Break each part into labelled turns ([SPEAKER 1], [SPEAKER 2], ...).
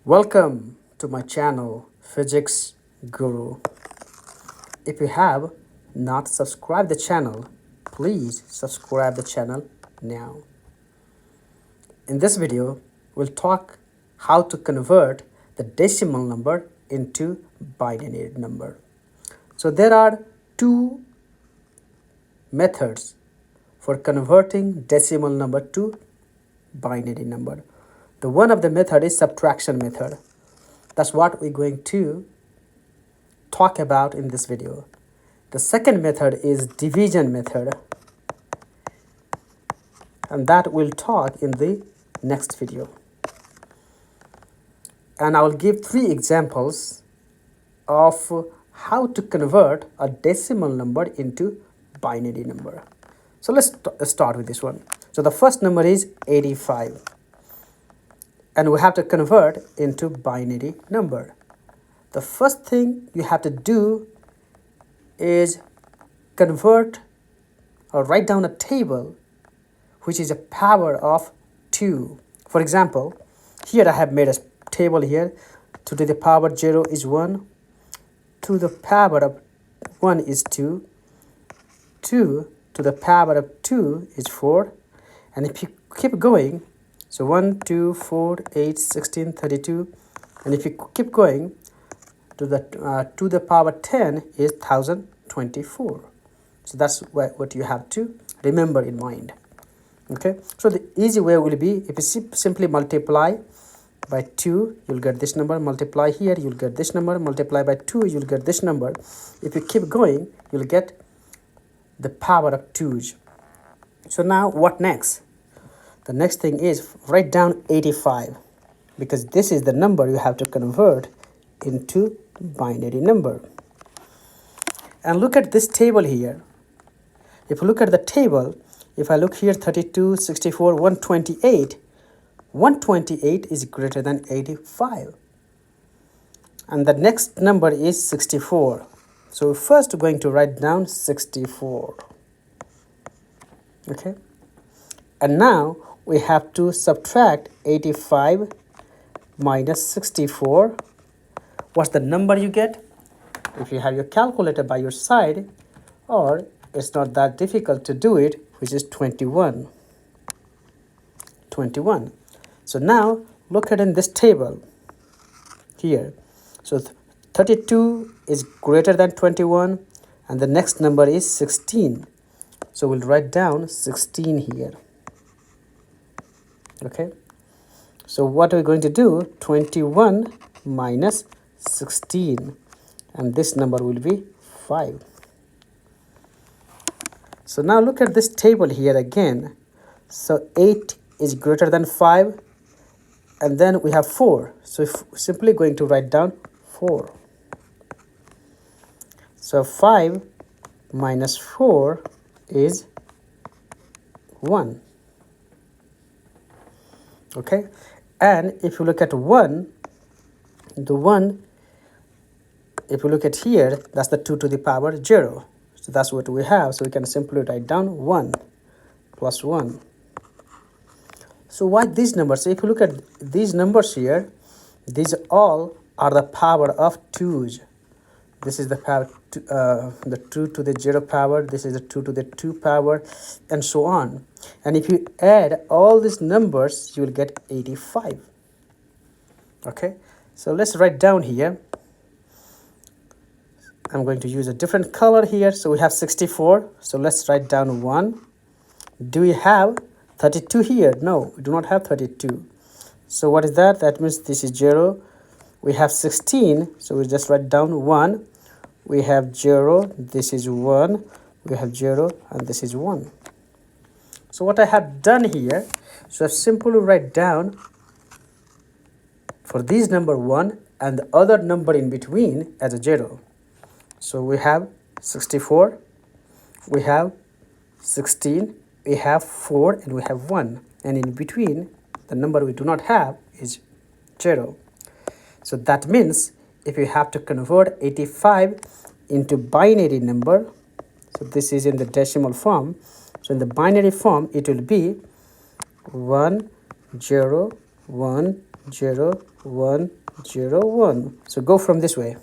[SPEAKER 1] Welcome to my channel, Physics Guru. If you have not subscribed the channel, please subscribe the channel now. In this video, we'll talk how to convert the decimal number into binary number. So there are two methods for converting decimal number to binary number. The one of the method is subtraction method. That's what we're going to talk about in this video. The second method is division method, and that we'll talk in the next video. And I will give 3 examples of how to convert a decimal number into binary number. So let's start with this one. So the first number is 85, and we have to convert into binary number. The first thing you have to do is convert or write down a table which is a power of 2. For example, here I have made a table here. 2 to the power 0 is 1, 2 to the power of 1 is 2, 2 to the power of 2 is 4, and if you keep going, so 1, 2, 4, 8, 16, 32, and if you keep going, to the power 10 is 1024. So that's what you have to remember in mind. Okay, so the easy way will be, if you simply multiply by 2, you'll get this number. Multiply here, you'll get this number. Multiply by 2, you'll get this number. If you keep going, you'll get the power of 2's. So now what next? The next thing is write down 85, because this is the number you have to convert into binary number. And look at this table here. If you look at the table, if I look here, 32, 64, 128, 128 is greater than 85. And the next number is 64. So first we're going to write down 64. Okay. And now we have to subtract 85 minus 64. What's the number you get? If you have your calculator by your side, or it's not that difficult to do it, which is 21. 21. So now look at in this table here. So 32 is greater than 21, and the next number is 16. So we'll write down 16 here. Okay. So what are we going to do? 21 minus 16, and this number will be 5. So now look at this table here again. So 8 is greater than 5, and then we have 4. So if simply going to write down 4. So 5 minus 4 is 1. Okay, and if you look at 1, the 1, if you look at here, that's the 2 to the power 0. So that's what we have. So we can simply write down 1 plus 1. So why these numbers? So if you look at these numbers here, these all are the power of 2's. This is the power, the 2 to the 0 power. This is the 2 to the 2 power, and so on. And if you add all these numbers, you will get 85. Okay, so let's write down here. I'm going to use a different color here. So we have 64. So let's write down 1. Do we have 32 here? No, we do not have 32. So what is that? That means this is 0. We have 16. So we just write down 1. We have 0. This is 1. We have 0, and this is 1. So what I have done here, so I simply write down for this number 1 and the other number in between as a 0. So we have 64, we have 16, we have 4, and we have 1. And in between, the number we do not have is 0. So that means if you have to convert 85 into binary number, so this is in the decimal form. So in the binary form, it will be 1, 0, 1, 0 1 0 1. So go from this way.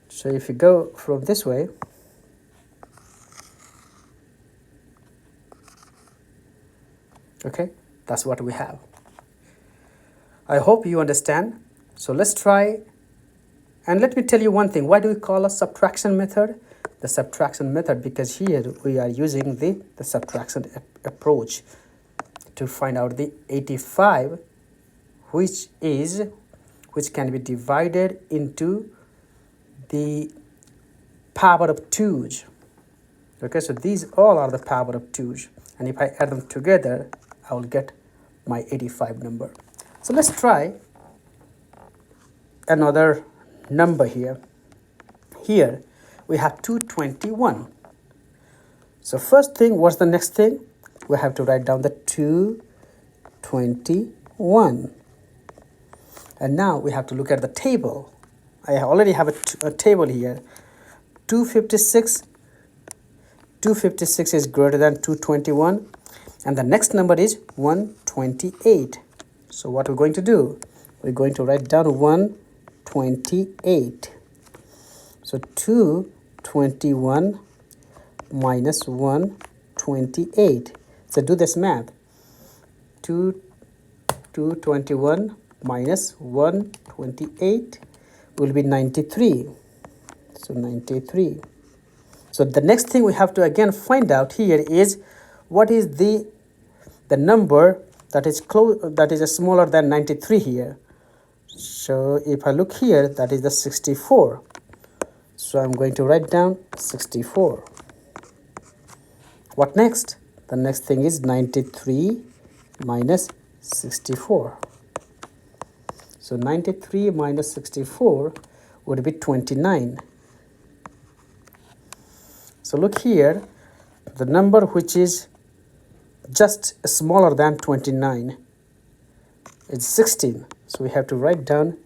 [SPEAKER 1] So if you go from this way, okay, that's what we have. I hope you understand. So let's try. And let me tell you one thing. Why do we call a subtraction method? The subtraction method, because here we are using the subtraction approach to find out the 85, which can be divided into the power of 2's. Okay, so these all are the power of 2's, and if I add them together, I will get my 85 number. So let's try another number here. Here we have 221. So first thing, what's the next thing? We have to write down the 221. And now we have to look at the table. I already have a table here. 256 is greater than 221, and the next number is 128. So what we're going to do, we're going to write down 128. So 221 minus 128. So do this math. 221 minus 128 will be 93. So 93. So the next thing we have to again find out here is what is the number that is smaller than 93 here. So if I look here, that is the 64. So I'm going to write down 64. What next? The next thing is 93 minus 64. So 93 minus 64 would be 29. So look here, the number which is just smaller than 29 is 16. So we have to write down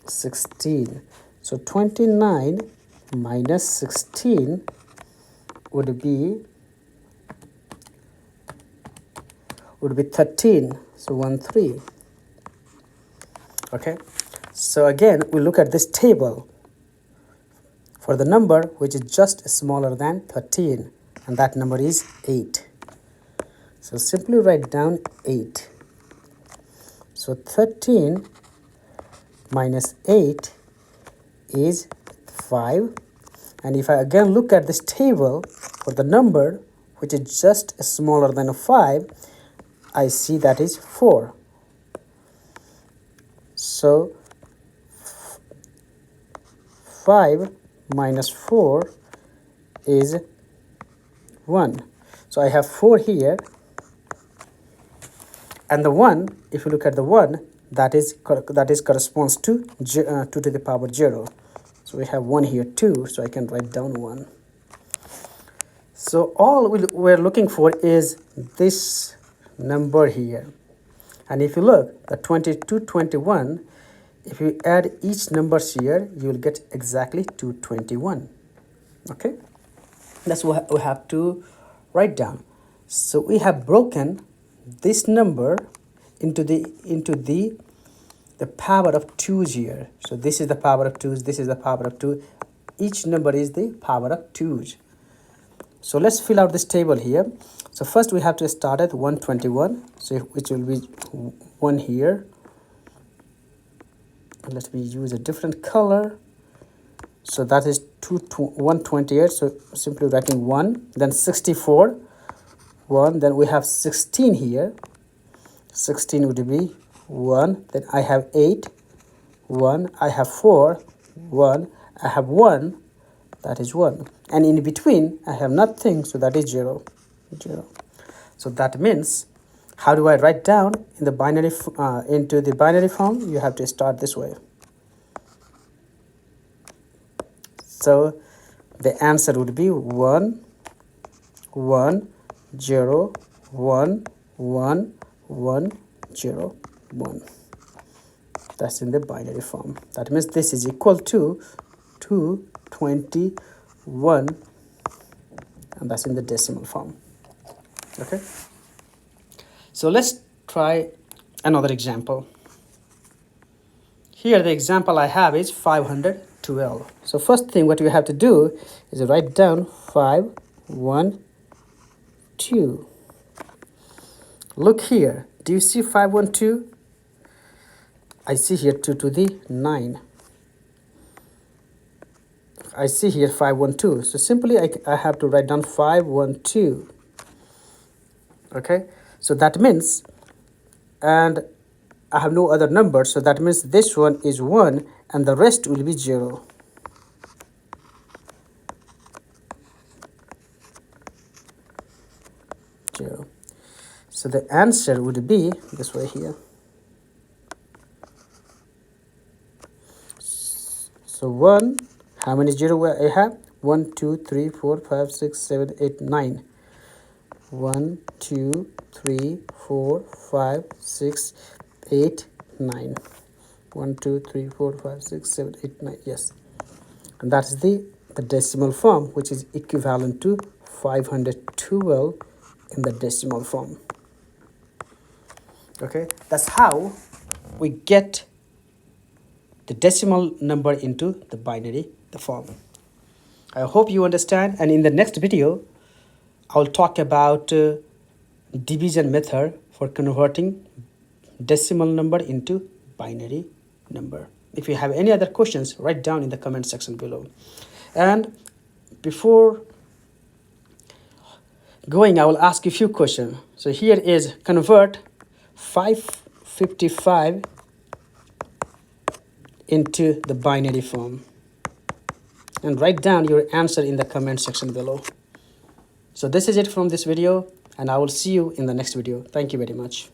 [SPEAKER 1] 16. So 29 minus 16 would be 13. So 13. Okay. So again, we look at this table for the number which is just smaller than 13, and that number is 8. So simply write down 8. So 13 minus 8 is 5. And if I again look at this table for the number which is just smaller than 5, I see that is 4. So 5 minus 4 is 1. So I have 4 here, and the 1, if you look at the 1, that is corresponds to 2 to the power 0. So we have 1 here too, so I can write down 1. So all we're looking for is this number here. And if you look, the 2221, if you add each numbers here, you will get exactly 221. Okay, that's what we have to write down. So we have broken this number into the power of 2's here. So this is the power of 2's, this is the power of 2. Each number is the power of 2's. So let's fill out this table here. So first we have to start at 121, so which will be 1 here. Let me use a different color. So that is 128. So simply writing 1. Then 64, 1. Then we have 16 here. 16 would be 1. Then I have 8, 1. I have 4, 1. I have 1. That is 1. And in between, I have nothing. So that is 0. 0. So that means, how do I write down in the binary into the binary form? You have to start this way. So the answer would be 1 1 0 1 1 1 0 1. That's in the binary form. That means this is equal to 221, and that's in the decimal form. Okay, so let's try another example. Here the example I have is 512. So first thing what we have to do is write down 512. Look here, do you see 512? I see here 2 to the 9. I see here 512. So simply I have to write down 512. Okay, so that means, and I have no other number, so that means this one is 1 and the rest will be 0. So the answer would be this way here. So 1, how many 0 I have? 1, 2, 3, 4, 5, 6, 7, 8, 9. 1, 2, 3, 4, 5, 6, 8, 9. 1, 2, 3, 4, 5, 6, 7, 8, 9. Yes. And that is the decimal form, which is equivalent to 512 in the decimal form. Okay, that's how we get the decimal number into the binary, the form. I hope you understand, and in the next video I'll talk about division method for converting decimal number into binary number. If you have any other questions, write down in the comment section below. And before going, I will ask you a few questions. So here is convert 555 into the binary form, and write down your answer in the comment section below. So this is it from this video, and I will see you in the next video. Thank you very much.